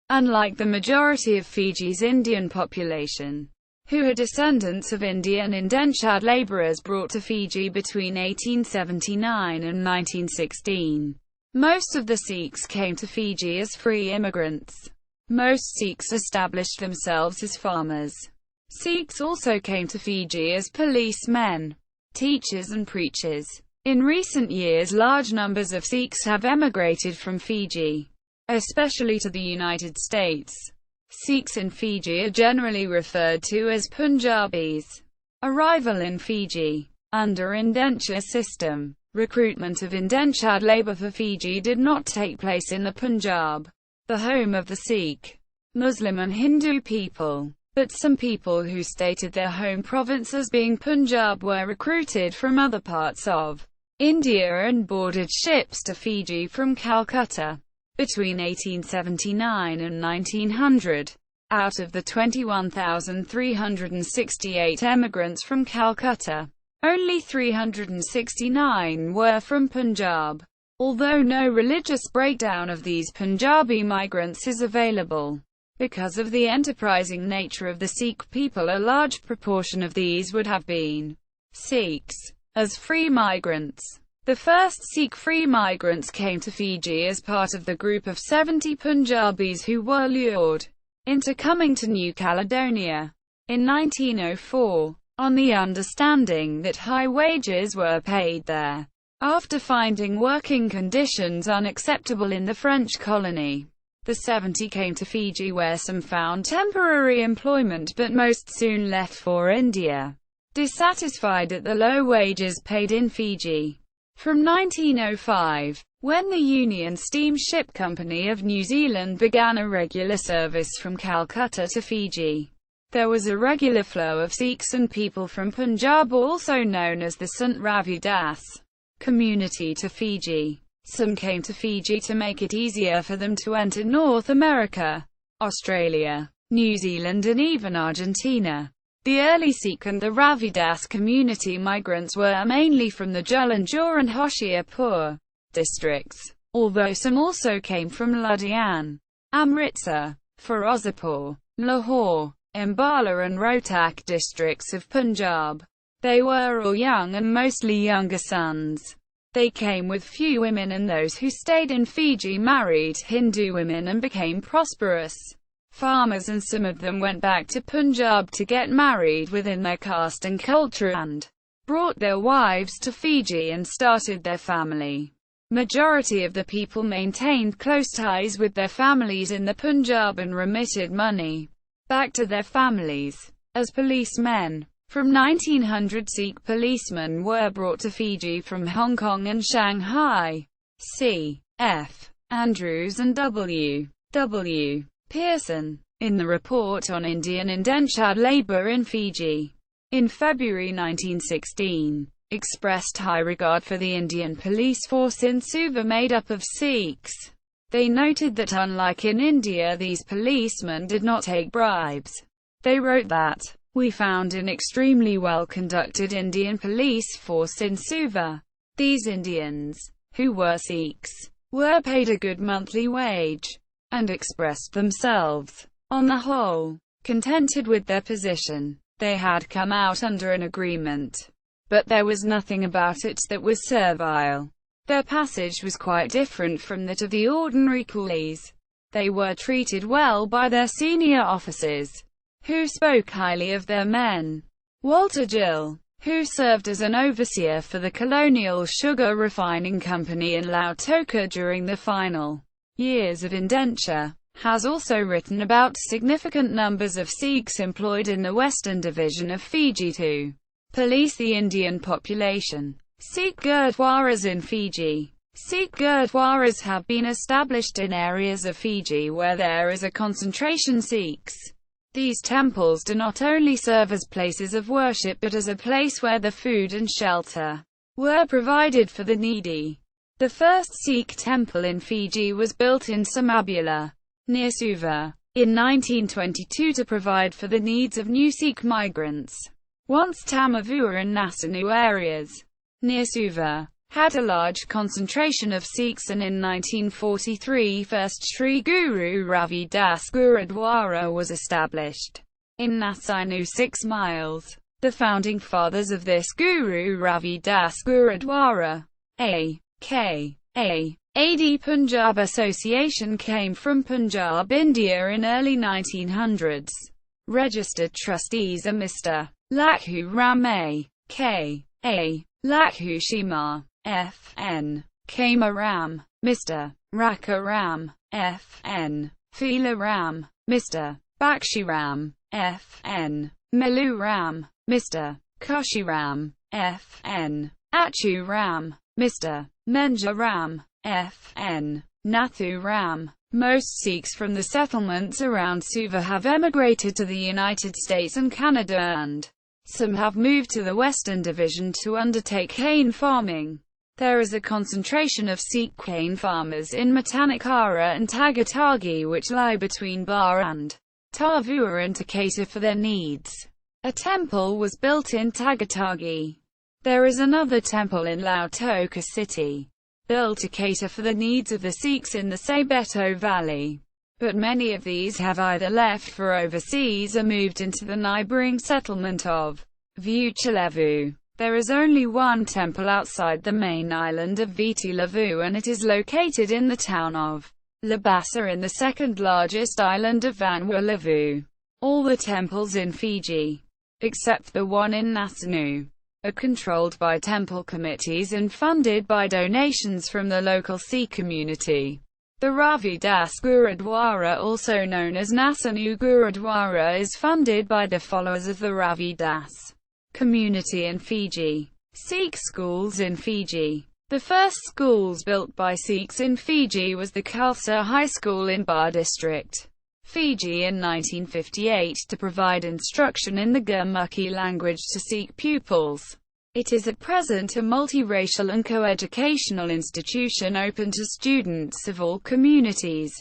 Unlike the majority of Fiji's Indian population, who are descendants of Indian indentured laborers brought to Fiji between 1879 and 1916, most of the Sikhs came to Fiji as free immigrants. Most Sikhs established themselves as farmers. Sikhs also came to Fiji as policemen, teachers and preachers. In recent years, large numbers of Sikhs have emigrated from Fiji, especially to the United States. Sikhs in Fiji are generally referred to as Punjabis. Arrival in Fiji. Under indenture system, recruitment of indentured labor for Fiji did not take place in the Punjab, the home of the Sikh, Muslim and Hindu people, but some people who stated their home province as being Punjab were recruited from other parts of India and boarded ships to Fiji from Calcutta. Between 1879 and 1900, out of the 21,368 emigrants from Calcutta, only 369 were from Punjab. Although no religious breakdown of these Punjabi migrants is available, because of the enterprising nature of the Sikh people, a large proportion of these would have been Sikhs. As free migrants, the first Sikh free migrants came to Fiji as part of the group of 70 Punjabis who were lured into coming to New Caledonia in 1904, on the understanding that high wages were paid there. After finding working conditions unacceptable in the French colony, the 70 came to Fiji, where some found temporary employment, but most soon left for India, dissatisfied at the low wages paid in Fiji. From 1905, when the Union Steamship Company of New Zealand began a regular service from Calcutta to Fiji, there was a regular flow of Sikhs and people from Punjab, also known as the Sant Ravidas community, to Fiji. Some came to Fiji to make it easier for them to enter North America, Australia, New Zealand and even Argentina. The early Sikh and the Ravidas community migrants were mainly from the Jalandhar and Hoshiarpur districts, although some also came from Ludhiana, Amritsar, Firozpur, Lahore, Ambala and Rohtak districts of Punjab. They were all young and mostly younger sons. They came with few women, and those who stayed in Fiji married Hindu women and became prosperous farmers, and some of them went back to Punjab to get married within their caste and culture and brought their wives to Fiji and started their family. Majority of the people maintained close ties with their families in the Punjab and remitted money back to their families as policemen. From 1900, Sikh policemen were brought to Fiji from Hong Kong and Shanghai. C. F. Andrews and W. W. Pearson, in the Report on Indian Indentured Labour in Fiji, in February 1916, expressed high regard for the Indian police force in Suva made up of Sikhs. They noted that unlike in India, these policemen did not take bribes. They wrote that, "We found an extremely well-conducted Indian police force in Suva. These Indians, who were Sikhs, were paid a good monthly wage, and expressed themselves, on the whole, contented with their position. They had come out under an agreement, but there was nothing about it that was servile. Their passage was quite different from that of the ordinary coolies. They were treated well by their senior officers, who spoke highly of their men." Walter Gill, who served as an overseer for the Colonial Sugar Refining Company in Lautoka during the final years of indenture, has also written about significant numbers of Sikhs employed in the Western Division of Fiji to police the Indian population. Sikh Gurdwaras in Fiji. Sikh Gurdwaras have been established in areas of Fiji where there is a concentration Sikhs. These temples do not only serve as places of worship but as a place where the food and shelter were provided for the needy. The first Sikh temple in Fiji was built in Samabula, near Suva, in 1922 to provide for the needs of new Sikh migrants. Once Tamavua and Nasanu areas, near Suva, had a large concentration of Sikhs, and in 1943 first Sri Guru Ravi Das Gurdwara was established in Nasainu, 6 miles. The founding fathers of this Guru Ravi Das Gurdwara, a.k.a. Punjab Association, came from Punjab, India in early 1900s. Registered trustees are Mr. Lakhu Ram A.K.A. Lakhu Shima, F.N. Kama Ram, Mr. Raka Ram, F.N. Phila Ram, Mr. Bakshi Ram, F.N. Melu Ram, Mr. Kashi Ram, F.N. Achu Ram, Mr. Menja Ram, F.N. Nathu Ram. Most Sikhs from the settlements around Suva have emigrated to the United States and Canada, and some have moved to the Western Division to undertake cane farming. There is a concentration of Sikh cane farmers in Matanikara and Tagatagi, which lie between Bar and Tavua, and to cater for their needs, a temple was built in Tagatagi. There is another temple in Lautoka city, built to cater for the needs of the Sikhs in the Sabeto Valley. But many of these have either left for overseas or moved into the neighboring settlement of Vuchalevu. There is only one temple outside the main island of Viti-Levu, and it is located in the town of Labasa in the second largest island of Vanuatu. All the temples in Fiji, except the one in Nasainu, are controlled by temple committees and funded by donations from the local Sikh community. The Ravi Das Gurdwara, also known as Nasainu Gurdwara, is funded by the followers of the Ravi Das community in Fiji. Sikh schools in Fiji. The first schools built by Sikhs in Fiji was the Khalsa High School in Bar District, Fiji in 1958, to provide instruction in the Gurmukhi language to Sikh pupils. It is at present a multiracial and co-educational institution open to students of all communities.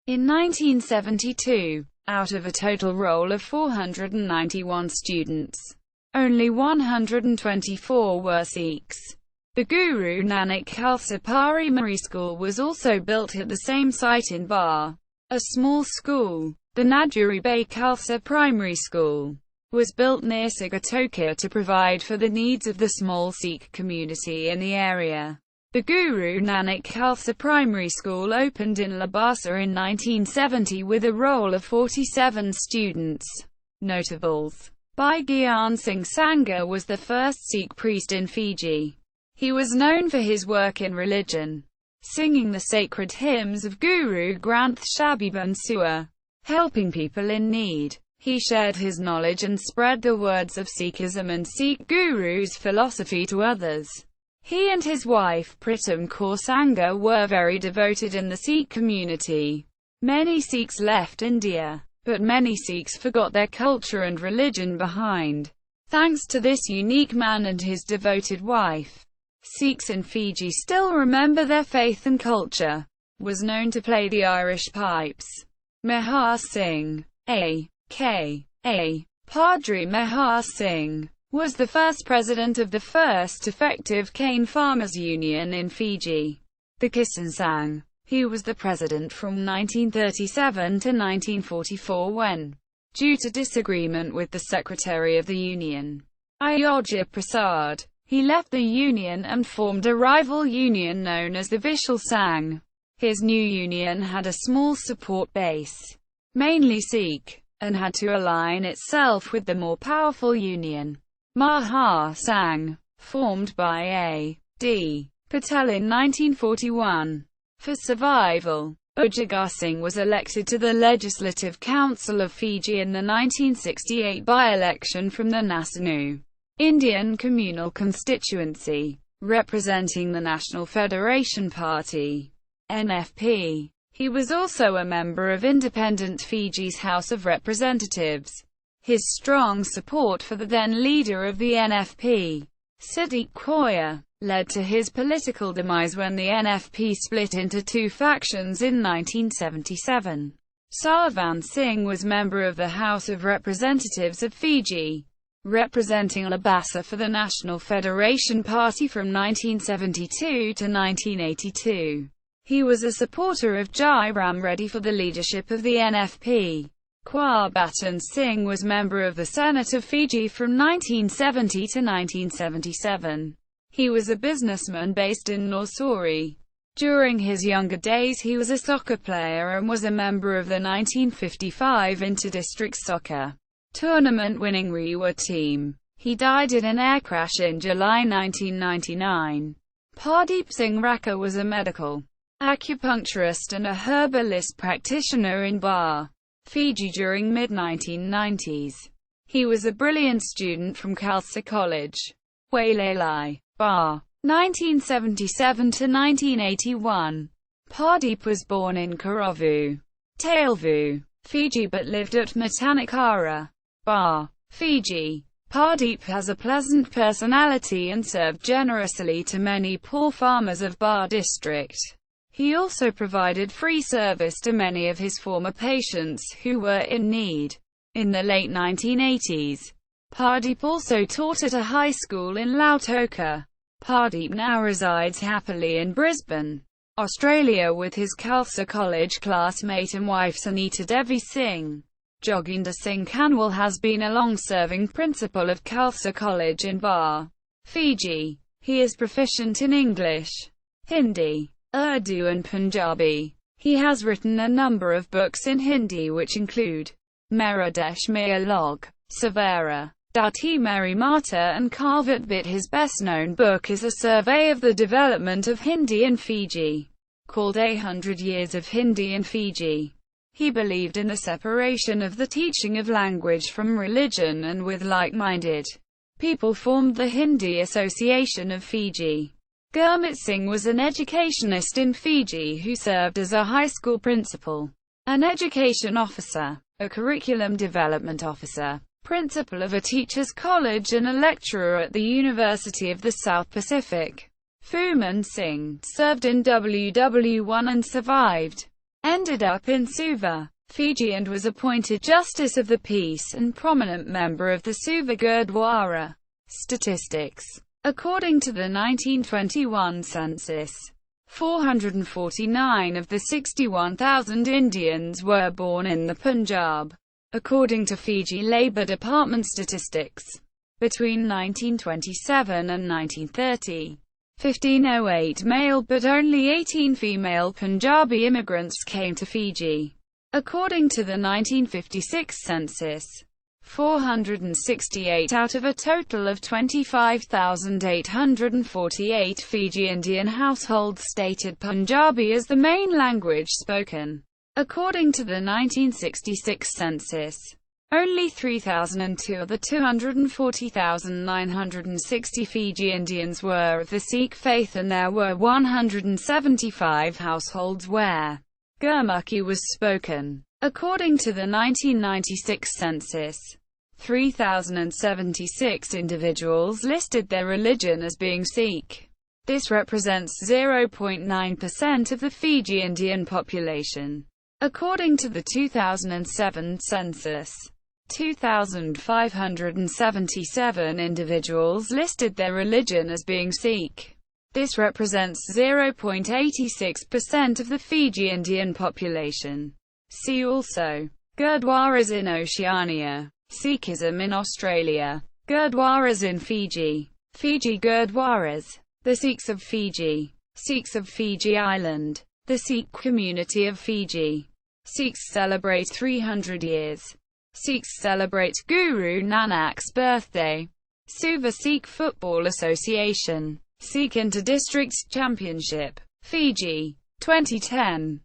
In 1972, out of a total roll of 491 students, only 124 were Sikhs. The Guru Nanak Khalsa Primary School was also built at the same site in Bar. A small school, the Naduri Bay Khalsa Primary School, was built near Sigatoka to provide for the needs of the small Sikh community in the area. The Guru Nanak Khalsa Primary School opened in Labasa in 1970 with a roll of 47 students. Notables. Bhai Gyan Singh Sangha was the first Sikh priest in Fiji. He was known for his work in religion, singing the sacred hymns of Guru Granth Sahib and Sua, helping people in need. He shared his knowledge and spread the words of Sikhism and Sikh Guru's philosophy to others. He and his wife Pritam Kaur Sangha were very devoted in the Sikh community. Many Sikhs left India, but many Sikhs forgot their culture and religion behind. Thanks to this unique man and his devoted wife, Sikhs in Fiji still remember their faith and culture. Was known to play the Irish pipes. Mehar Singh, a.k.a. Padri Mehar Singh, was the first president of the first effective cane farmers union in Fiji, the Kisan Sangh. He was the president from 1937 to 1944 when, due to disagreement with the secretary of the union, Ayodhya Prasad, he left the union and formed a rival union known as the Vishal Sangh. His new union had a small support base, mainly Sikh, and had to align itself with the more powerful union, Mehar Singh, formed by A.D. Patel in 1941. For survival, Ujagar Singh was elected to the Legislative Council of Fiji in the 1968 by-election from the Nasainu Indian Communal Constituency, representing the National Federation Party, NFP. He was also a member of Independent Fiji's House of Representatives. His strong support for the then leader of the NFP, Siddhi Koya, led to his political demise when the NFP split into two factions in 1977. Sarvan Singh was member of the House of Representatives of Fiji. representing Labasa for the National Federation Party from 1972 to 1982. He was a supporter of Jai Ram Reddy for the leadership of the NFP. Batan Singh was member of the Senate of Fiji from 1970 to 1977. He was a businessman based in Nausori. During his younger days he was a soccer player and was a member of the 1955 Inter-District Soccer Tournament winning Rewa team. He died in an air crash in July 1999. Pardeep Singh Raka was a medical acupuncturist and a herbalist practitioner in Bar, Fiji during mid-1990s. He was a brilliant student from Khalsa College, Wailelai, Bar, 1977 to 1981. Pardeep was born in Karavu, Tailvu, Fiji but lived at Matanikara, Bar, Fiji. Pardeep has a pleasant personality and served generously to many poor farmers of Bar district. He also provided free service to many of his former patients who were in need. In the late 1980s, Pardeep also taught at a high school in Lautoka. Pardeep now resides happily in Brisbane, Australia with his Khalsa College classmate and wife Sunita Devi Singh. Joginder Singh Kanwal has been a long-serving principal of Khalsa College in Bar, Fiji. He is proficient in English, Hindi, Urdu and Punjabi. He has written a number of books in Hindi which include Mera Desh Mein Log, Savera, Dati Meri Mata and Karvat Bit. His best-known book is a survey of the development of Hindi in Fiji, called 100 Years of Hindi in Fiji. He believed in the separation of the teaching of language from religion, and with like-minded people formed the Hindi Association of Fiji. Gurmit Singh was an educationist in Fiji who served as a high school principal, an education officer, a curriculum development officer, principal of a teachers' college and a lecturer at the University of the South Pacific. Fuman Singh served in WW1 and survived. Ended up in Suva, Fiji and was appointed Justice of the Peace and prominent member of the Suva Gurdwara. Statistics. According to the 1921 census, 449 of the 61,000 Indians were born in the Punjab, according to Fiji Labour Department statistics. Between 1927 and 1930, 1508 male but only 18 female Punjabi immigrants came to Fiji. According to the 1956 census, 468 out of a total of 25,848 Fiji Indian households stated Punjabi as the main language spoken. According to the 1966 census, only 3,002 of the 240,960 Fiji Indians were of the Sikh faith, and there were 175 households where Gurmukhi was spoken. According to the 1996 census, 3,076 individuals listed their religion as being Sikh. This represents 0.9% of the Fiji Indian population. According to the 2007 census, 2,577 individuals listed their religion as being Sikh. This represents 0.86% of the Fiji Indian population. See also Gurdwaras in Oceania, Sikhism in Australia, Gurdwaras in Fiji, Fiji Gurdwaras, the Sikhs of Fiji, Sikhs of Fiji Island, the Sikh community of Fiji. Sikhs celebrate 300 years. Sikhs celebrate Guru Nanak's birthday. Suva Sikh Football Association, Sikh Inter-District Championship, Fiji, 2010.